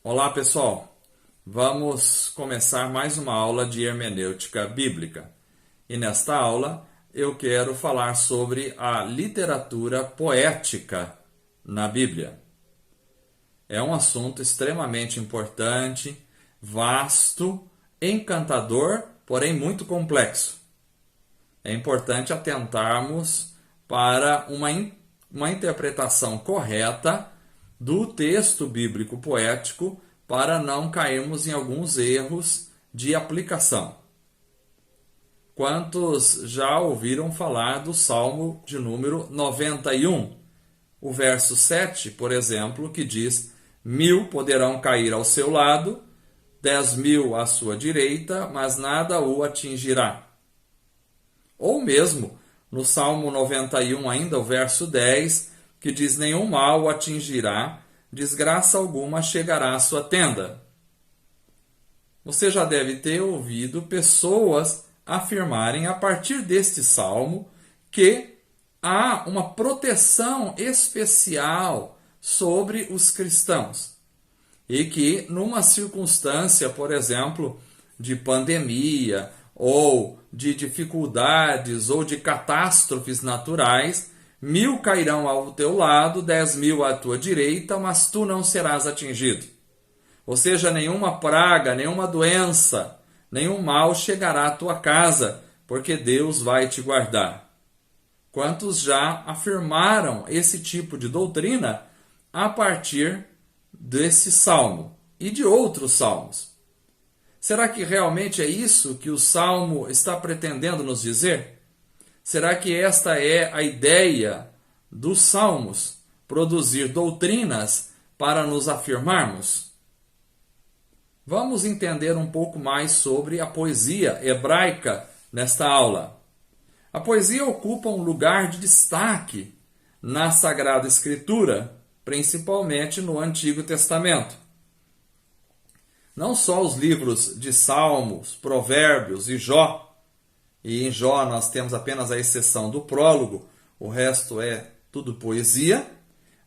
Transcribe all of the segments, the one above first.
Olá, pessoal. Vamos começar mais uma aula de hermenêutica bíblica. E nesta aula eu quero falar sobre a literatura poética na Bíblia. É um assunto extremamente importante, vasto, encantador, porém muito complexo. É importante atentarmos para uma interpretação correta do texto bíblico poético para não cairmos em alguns erros de aplicação. Quantos já ouviram falar do Salmo de número 91? O verso 7, por exemplo, que diz: 1000 poderão cair ao seu lado, 10.000 à sua direita, mas nada o atingirá. Ou mesmo no Salmo 91, ainda o verso 10, que diz: nenhum mal o atingirá, desgraça alguma chegará à sua tenda. Você já deve ter ouvido pessoas afirmarem a partir deste salmo que há uma proteção especial sobre os cristãos e que numa circunstância, por exemplo, de pandemia ou de dificuldades ou de catástrofes naturais, 1000 cairão ao teu lado, 10.000 à tua direita, mas tu não serás atingido. Ou seja, nenhuma praga, nenhuma doença, nenhum mal chegará à tua casa, porque Deus vai te guardar. Quantos já afirmaram esse tipo de doutrina a partir desse salmo e de outros salmos? Será que realmente é isso que o salmo está pretendendo nos dizer? Será que esta é a ideia dos salmos? Produzir doutrinas para nos afirmarmos? Vamos entender um pouco mais sobre a poesia hebraica nesta aula. A poesia ocupa um lugar de destaque na Sagrada Escritura, principalmente no Antigo Testamento. Não só os livros de Salmos, Provérbios e Jó, e em Jó nós temos apenas a exceção do prólogo, o resto é tudo poesia,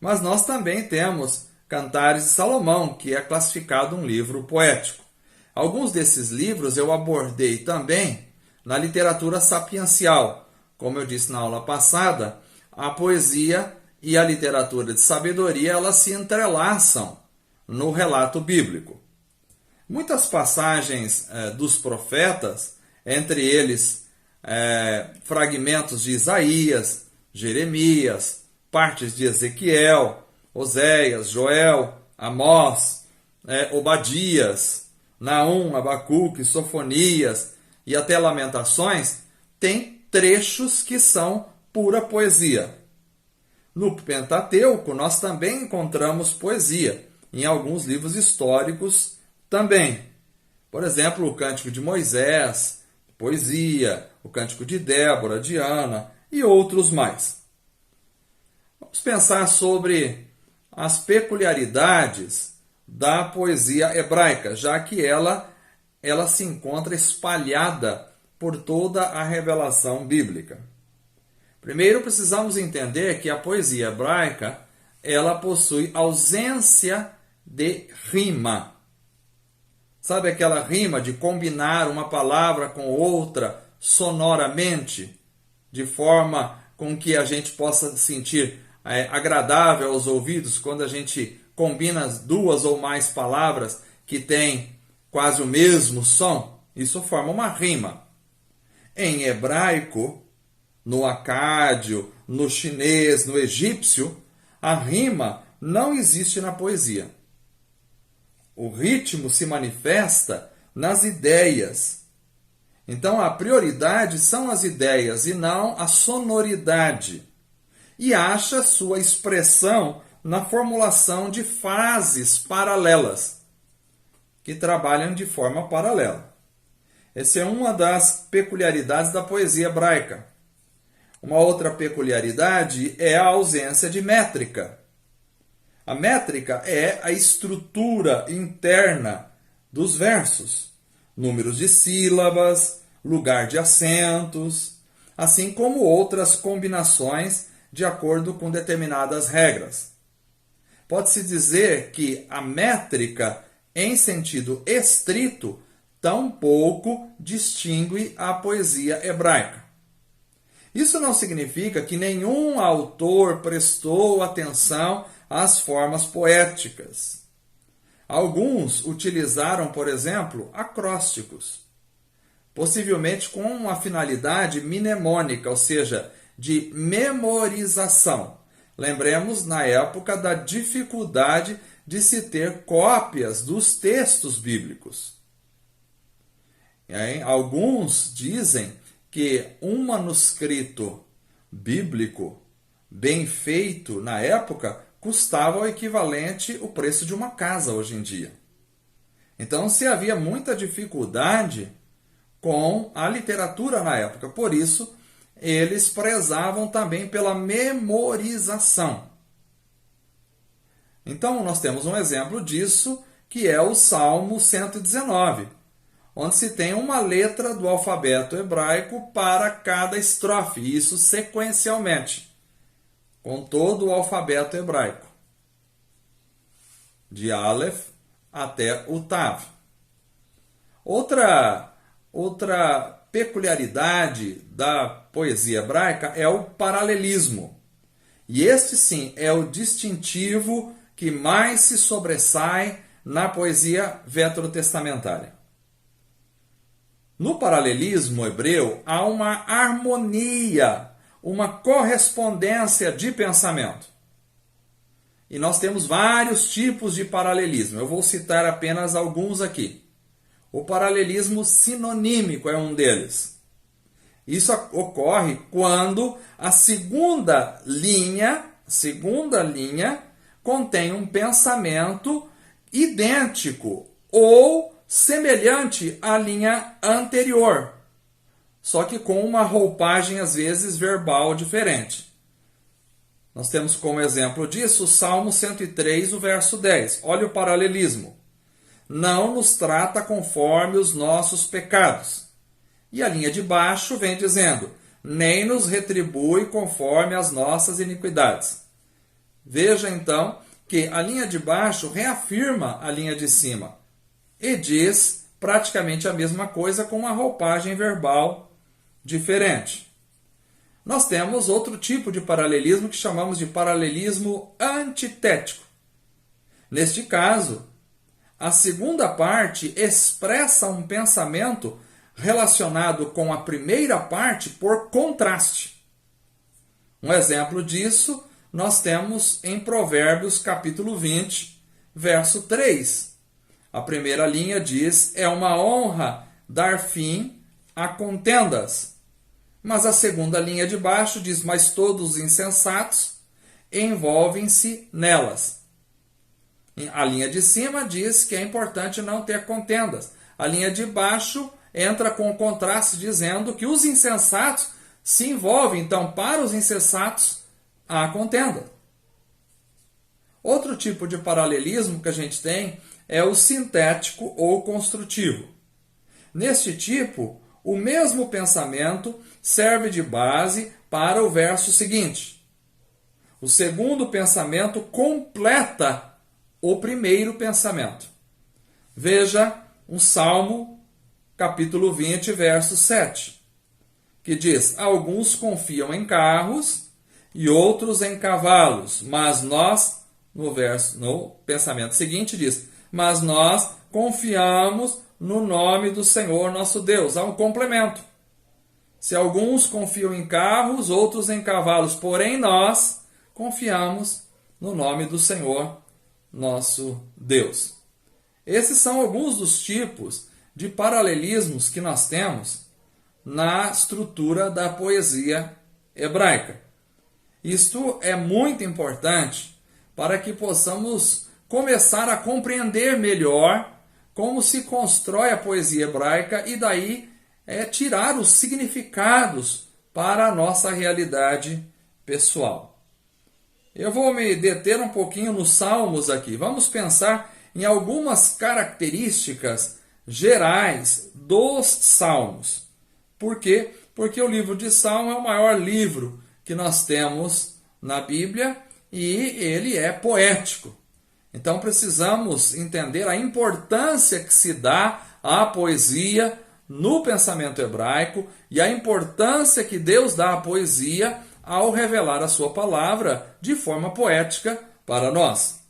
mas nós também temos Cantares de Salomão, que é classificado um livro poético. Alguns desses livros eu abordei também na literatura sapiencial. Como eu disse na aula passada, a poesia e a literatura de sabedoria elas se entrelaçam no relato bíblico. Muitas passagens dos profetas, entre eles fragmentos de Isaías, Jeremias, partes de Ezequiel, Oséias, Joel, Amós, Obadias, Naum, Abacuque, Sofonias e até Lamentações, tem trechos que são pura poesia. No Pentateuco, nós também encontramos poesia, em alguns livros históricos também. Por exemplo, o Cântico de Moisés, poesia, o Cântico de Débora, de Ana e outros mais. Vamos pensar sobre as peculiaridades da poesia hebraica, já que ela se encontra espalhada por toda a revelação bíblica. Primeiro, precisamos entender que a poesia hebraica ela possui ausência de rima. Sabe aquela rima de combinar uma palavra com outra sonoramente, de forma com que a gente possa sentir agradável aos ouvidos quando a gente combina duas ou mais palavras que têm quase o mesmo som? Isso forma uma rima. Em hebraico, no acádio, no chinês, no egípcio, a rima não existe na poesia. O ritmo se manifesta nas ideias. Então, a prioridade são as ideias e não a sonoridade. E acha sua expressão na formulação de frases paralelas, que trabalham de forma paralela. Essa é uma das peculiaridades da poesia hebraica. Uma outra peculiaridade é a ausência de métrica. A métrica é a estrutura interna dos versos, números de sílabas, lugar de acentos, assim como outras combinações de acordo com determinadas regras. pode-se dizer que a métrica, em sentido estrito, tampouco distingue a poesia hebraica. Isso não significa que nenhum autor prestou atenção às formas poéticas. Alguns utilizaram, por exemplo, acrósticos, possivelmente com uma finalidade mnemônica, ou seja, de memorização. Lembremos na época da dificuldade de se ter cópias dos textos bíblicos. Alguns dizem que um manuscrito bíblico bem feito na época custava o equivalente ao preço de uma casa hoje em dia. Então, se havia muita dificuldade com a literatura na época, por isso eles prezavam também pela memorização. Então, nós temos um exemplo disso, que é o Salmo 119, onde se tem uma letra do alfabeto hebraico para cada estrofe, isso sequencialmente, com todo o alfabeto hebraico, de Aleph até o Tav. Outra peculiaridade da poesia hebraica é o paralelismo. E este, sim, é o distintivo que mais se sobressai na poesia veterotestamentária. No paralelismo hebreu há uma harmonia, uma correspondência de pensamento. E nós temos vários tipos de paralelismo. Eu vou citar apenas alguns aqui. O paralelismo sinonímico é um deles. Isso ocorre quando a segunda linha contém um pensamento idêntico ou semelhante à linha anterior, só que com uma roupagem, às vezes, verbal diferente. Nós temos como exemplo disso o Salmo 103, o verso 10. Olha o paralelismo. Não nos trata conforme os nossos pecados. E a linha de baixo vem dizendo, nem nos retribui conforme as nossas iniquidades. Veja então que a linha de baixo reafirma a linha de cima e diz praticamente a mesma coisa com uma roupagem verbal diferente. Nós temos outro tipo de paralelismo que chamamos de paralelismo antitético. Neste caso, a segunda parte expressa um pensamento relacionado com a primeira parte por contraste. Um exemplo disso nós temos em Provérbios capítulo 20, verso 3. A primeira linha diz, é uma honra dar fim a contendas. Mas a segunda linha de baixo diz, mas todos os insensatos envolvem-se nelas. A linha de cima diz que é importante não ter contendas. A linha de baixo entra com o contraste dizendo que os insensatos se envolvem. Então, para os insensatos, há contenda. Outro tipo de paralelismo que a gente tem é o sintético ou construtivo. Neste tipo, o mesmo pensamento serve de base para o verso seguinte. O segundo pensamento completa o primeiro pensamento. Veja um Salmo, capítulo 20, verso 7, que diz, alguns confiam em carros e outros em cavalos, mas nós, no pensamento seguinte diz, mas nós confiamos no nome do Senhor nosso Deus. Há um complemento. Se alguns confiam em carros, outros em cavalos, porém nós confiamos no nome do Senhor nosso Deus. Esses são alguns dos tipos de paralelismos que nós temos na estrutura da poesia hebraica. Isto é muito importante para que possamos começar a compreender melhor como se constrói a poesia hebraica e daí tirar os significados para a nossa realidade pessoal. Eu vou me deter um pouquinho nos salmos aqui. Vamos pensar em algumas características gerais dos salmos. Por quê? Porque o livro de Salmo é o maior livro que nós temos na Bíblia e ele é poético. Então precisamos entender a importância que se dá à poesia no pensamento hebraico e a importância que Deus dá à poesia ao revelar a sua palavra de forma poética para nós.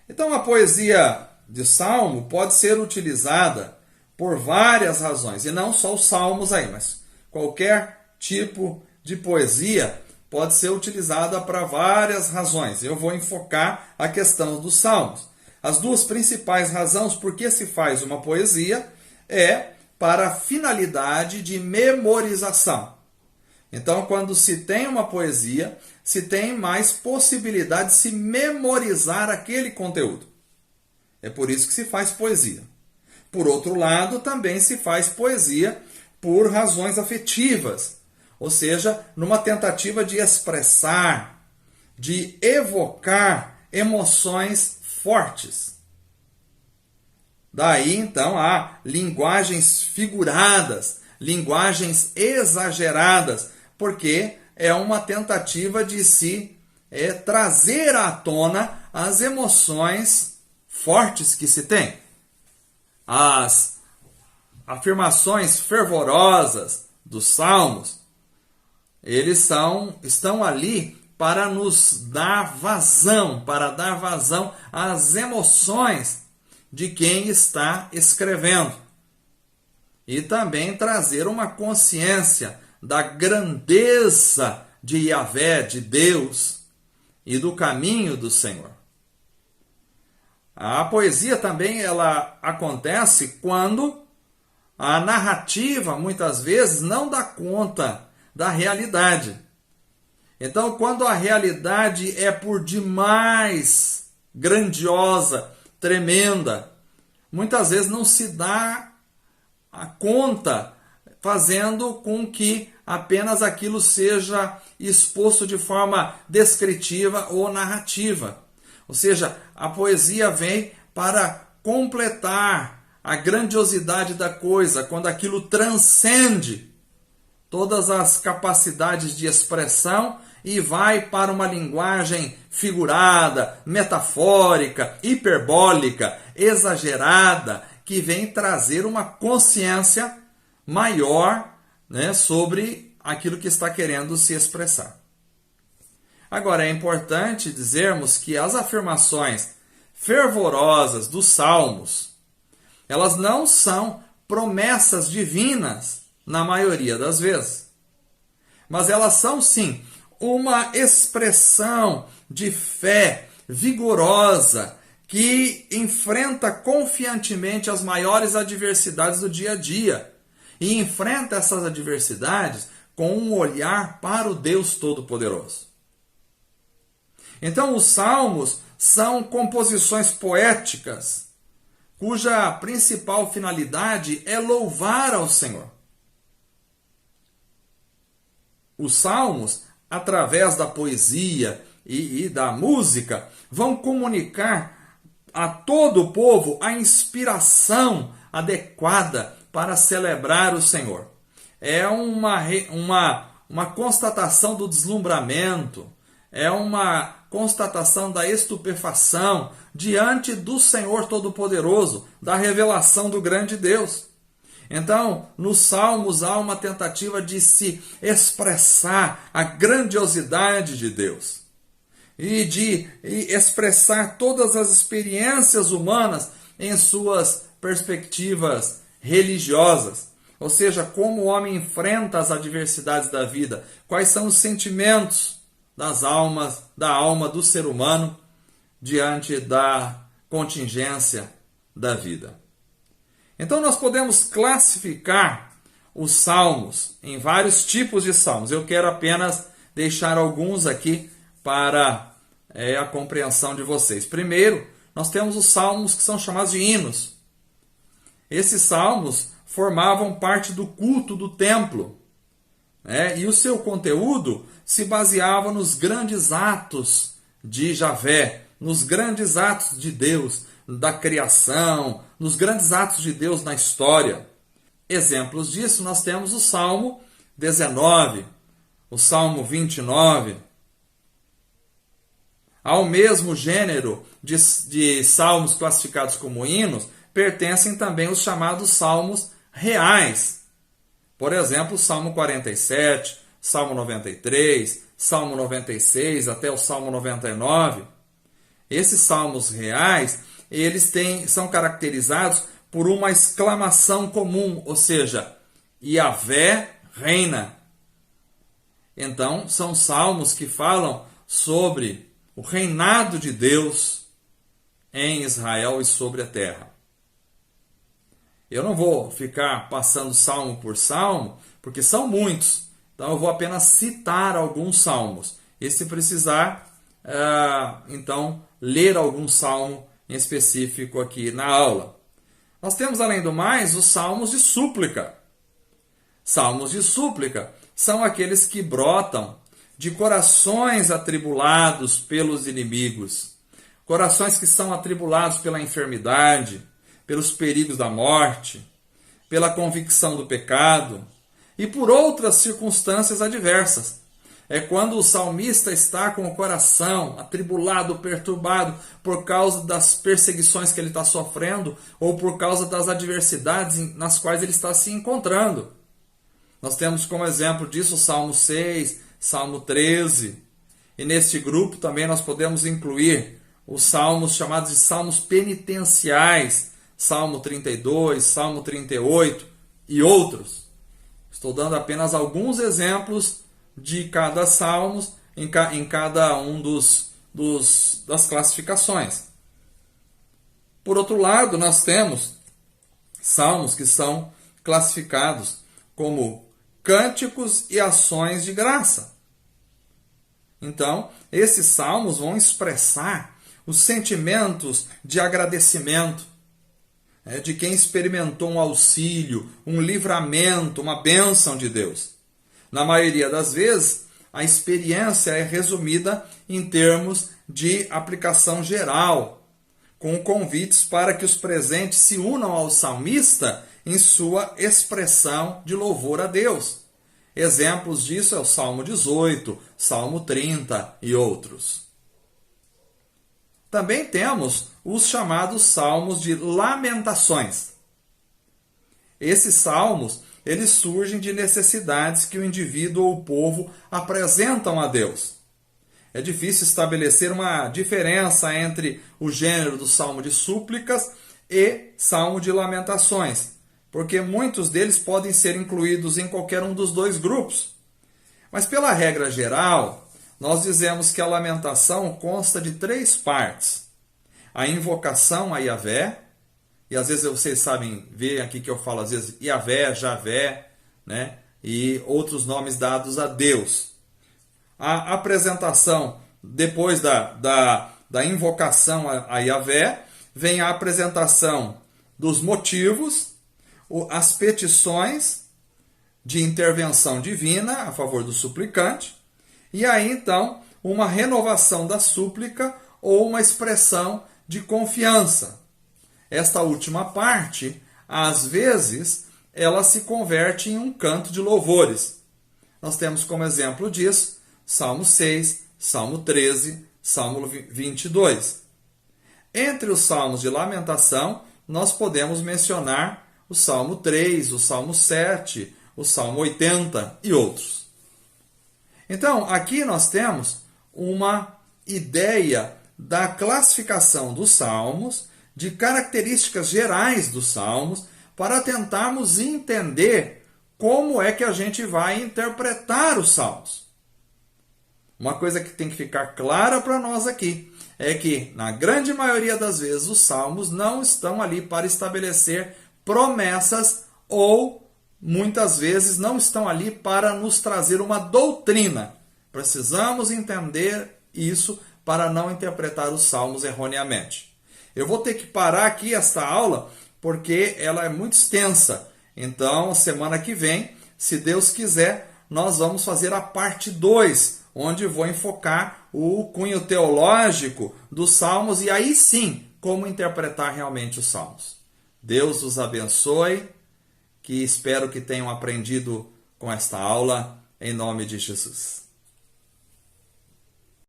Então a poesia de salmo pode ser utilizada por várias razões, e não só os salmos aí, mas qualquer tipo de poesia pode ser utilizada para várias razões. Eu vou enfocar a questão dos salmos. As duas principais razões por que se faz uma poesia é para a finalidade de memorização. Então, quando se tem uma poesia, se tem mais possibilidade de se memorizar aquele conteúdo. É por isso que se faz poesia. Por outro lado, também se faz poesia por razões afetivas, ou seja, numa tentativa de expressar, de evocar emoções fortes. Daí, então, há linguagens figuradas, linguagens exageradas, porque é uma tentativa de se trazer à tona as emoções fortes que se tem. As afirmações fervorosas dos salmos, eles estão ali para nos dar vazão, para dar vazão às emoções de quem está escrevendo. E também trazer uma consciência da grandeza de Yahvé, de Deus, e do caminho do Senhor. A poesia também ela acontece quando a narrativa, muitas vezes, não dá conta da realidade. Então, quando a realidade é por demais grandiosa, tremenda, muitas vezes não se dá a conta, fazendo com que apenas aquilo seja exposto de forma descritiva ou narrativa. Ou seja, a poesia vem para completar a grandiosidade da coisa, quando aquilo transcende todas as capacidades de expressão e vai para uma linguagem figurada, metafórica, hiperbólica, exagerada, que vem trazer uma consciência maior, né, sobre aquilo que está querendo se expressar. Agora, é importante dizermos que as afirmações fervorosas dos salmos, elas não são promessas divinas na maioria das vezes. Mas elas são, sim, uma expressão de fé vigorosa que enfrenta confiantemente as maiores adversidades do dia a dia e enfrenta essas adversidades com um olhar para o Deus Todo-Poderoso. Então, os salmos são composições poéticas cuja principal finalidade é louvar ao Senhor. Os salmos, através da poesia e da música, vão comunicar a todo o povo a inspiração adequada para celebrar o Senhor. É uma constatação do deslumbramento, é uma constatação da estupefação diante do Senhor Todo-Poderoso, da revelação do grande Deus. Então, nos Salmos há uma tentativa de se expressar a grandiosidade de Deus e de expressar todas as experiências humanas em suas perspectivas religiosas. Ou seja, como o homem enfrenta as adversidades da vida, quais são os sentimentos da alma do ser humano diante da contingência da vida. Então nós podemos classificar os salmos em vários tipos de salmos. Eu quero apenas deixar alguns aqui para a compreensão de vocês. Primeiro, nós temos os salmos que são chamados de hinos. Esses salmos formavam parte do culto do templo, e o seu conteúdo se baseava nos grandes atos de Javé, nos grandes atos de Deus, da criação, nos grandes atos de Deus na história. Exemplos disso nós temos o Salmo 19, o Salmo 29, Ao mesmo gênero de salmos classificados como hinos, pertencem também os chamados salmos reais. Por exemplo, o Salmo 47, Salmo 93, Salmo 96 até o Salmo 99. Esses salmos reais, são caracterizados por uma exclamação comum, ou seja, Yahvé reina. Então, são salmos que falam sobre o reinado de Deus em Israel e sobre a terra. Eu não vou ficar passando salmo por salmo, porque são muitos. Então eu vou apenas citar alguns salmos. E se precisar, então, ler algum salmo em específico aqui na aula. Nós temos, além do mais, os salmos de súplica. Salmos de súplica são aqueles que brotam de corações atribulados pelos inimigos. Corações que são atribulados pela enfermidade, pelos perigos da morte, pela convicção do pecado e por outras circunstâncias adversas. É quando o salmista está com o coração atribulado, perturbado por causa das perseguições que ele está sofrendo ou por causa das adversidades nas quais ele está se encontrando. Nós temos como exemplo disso o Salmo 6, Salmo 13. E neste grupo também nós podemos incluir os salmos chamados de salmos penitenciais, Salmo 32, Salmo 38 e outros. Estou dando apenas alguns exemplos de cada salmo em cada um das classificações. Por outro lado, nós temos salmos que são classificados como cânticos e ações de graça. Então, esses salmos vão expressar os sentimentos de agradecimento, de quem experimentou um auxílio, um livramento, uma bênção de Deus. Na maioria das vezes, a experiência é resumida em termos de aplicação geral, com convites para que os presentes se unam ao salmista em sua expressão de louvor a Deus. Exemplos disso é o Salmo 18, Salmo 30 e outros. Também temos os chamados salmos de lamentações. Esses salmos, eles surgem de necessidades que o indivíduo ou o povo apresentam a Deus. É difícil estabelecer uma diferença entre o gênero do salmo de súplicas e salmo de lamentações, porque muitos deles podem ser incluídos em qualquer um dos dois grupos. Mas pela regra geral, nós dizemos que a lamentação consta de 3 partes. A invocação a Yahvé, e às vezes vocês sabem ver aqui que eu falo às vezes Yahvé, Javé, né? E outros nomes dados a Deus. A apresentação, depois da invocação a Yahvé, vem a apresentação dos motivos, as petições de intervenção divina a favor do suplicante, e aí então uma renovação da súplica ou uma expressão de confiança. Esta última parte, às vezes, ela se converte em um canto de louvores. Nós temos como exemplo disso Salmo 6, Salmo 13, Salmo 22. Entre os salmos de lamentação, nós podemos mencionar o Salmo 3, o Salmo 7, o Salmo 80 e outros. Então, aqui nós temos uma ideia da classificação dos salmos, de características gerais dos salmos, para tentarmos entender como é que a gente vai interpretar os salmos. Uma coisa que tem que ficar clara para nós aqui é que, na grande maioria das vezes, os salmos não estão ali para estabelecer promessas ou muitas vezes não estão ali para nos trazer uma doutrina. Precisamos entender isso para não interpretar os salmos erroneamente. Eu vou ter que parar aqui esta aula porque ela é muito extensa. Então, semana que vem, se Deus quiser, nós vamos fazer a parte 2, onde vou enfocar o cunho teológico dos salmos e aí sim, como interpretar realmente os salmos. Deus os abençoe. Que espero que tenham aprendido com esta aula, em nome de Jesus.